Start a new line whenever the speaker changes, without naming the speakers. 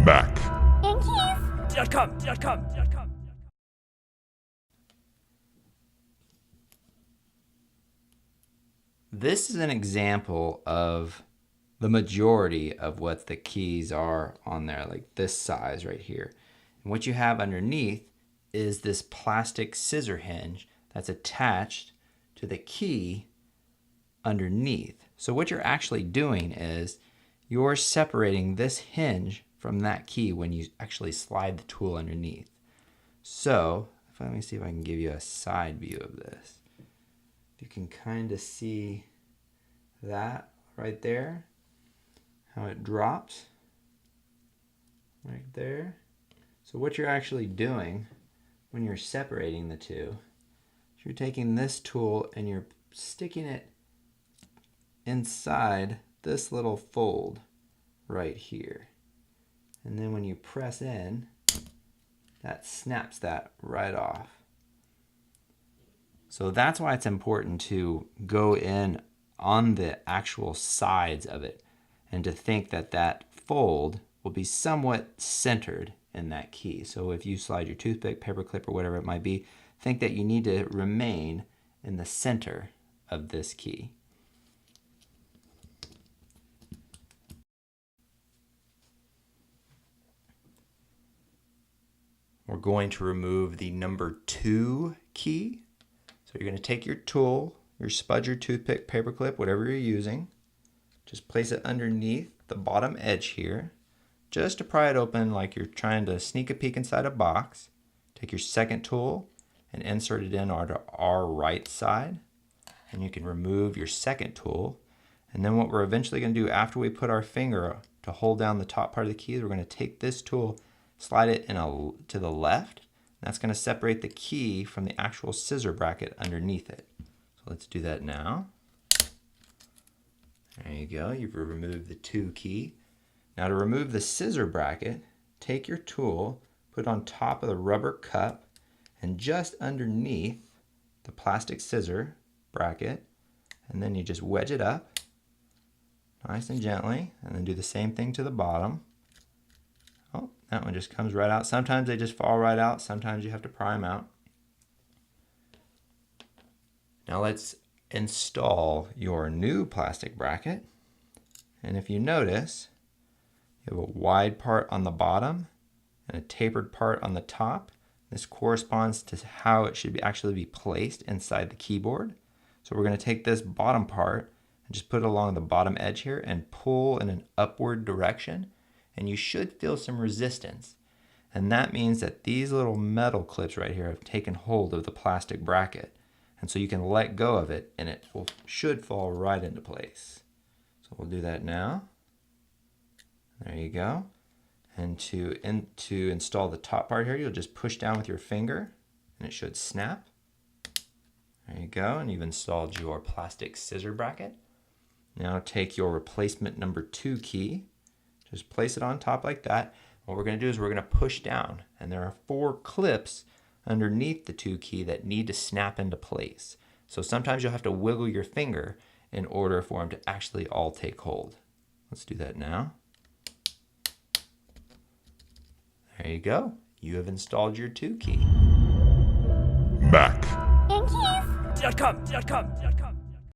Mac.
This is an example of the majority of what the keys are on there, like this size right here. And what you have underneath is this plastic scissor hinge that's attached to the key underneath. So what you're actually doing is you're separating this hinge from that key when you actually slide the tool underneath. So let me see if I can give you a side view of this. You can kind of see that right there, how it drops right there. So what you're actually doing when you're separating the two, you're taking this tool and you're sticking it inside this little fold right here. And then when you press in, that snaps that right off. So that's why it's important to go in on the actual sides of it and to think that that fold will be somewhat centered in that key. So if you slide your toothpick, paperclip, or whatever it might be, think that you need to remain in the center of this key. We're going to remove the number 2 key. So you're going to take your tool, your spudger, your toothpick, paperclip, whatever you're using. Just place it underneath the bottom edge here, just to pry it open like you're trying to sneak a peek inside a box. Take your second tool and insert it in onto our right side. And you can remove your second tool. And then what we're eventually going to do after we put our finger to hold down the top part of the key is we're going to take this tool, slide it to the left. That's going to separate the key from the actual scissor bracket underneath it. So let's do that now. There you go. You've removed the 2 key. Now to remove the scissor bracket, take your tool, put it on top of the rubber cup, and just underneath the plastic scissor bracket, and then you just wedge it up nice and gently, and then do the same thing to the bottom. Oh, that one just comes right out. Sometimes they just fall right out. Sometimes you have to pry them out. Now let's install your new plastic bracket. And if you notice, you have a wide part on the bottom and a tapered part on the top. This corresponds to how it should actually be placed inside the keyboard. So we're going to take this bottom part and just put it along the bottom edge here and pull in an upward direction. And you should feel some resistance. And that means that these little metal clips right here have taken hold of the plastic bracket. And so you can let go of it and it should fall right into place. So we'll do that now. There you go. And to install the top part here, you'll just push down with your finger and it should snap. There you go. And you've installed your plastic scissor bracket. Now take your replacement number 2 key. Just place it on top like that. What we're going to do is we're going to push down. And there are 4 clips underneath the 2 key that need to snap into place. So sometimes you'll have to wiggle your finger in order for them to actually all take hold. Let's do that now. There you go. You have installed your 2 key.
Mac.
And keys.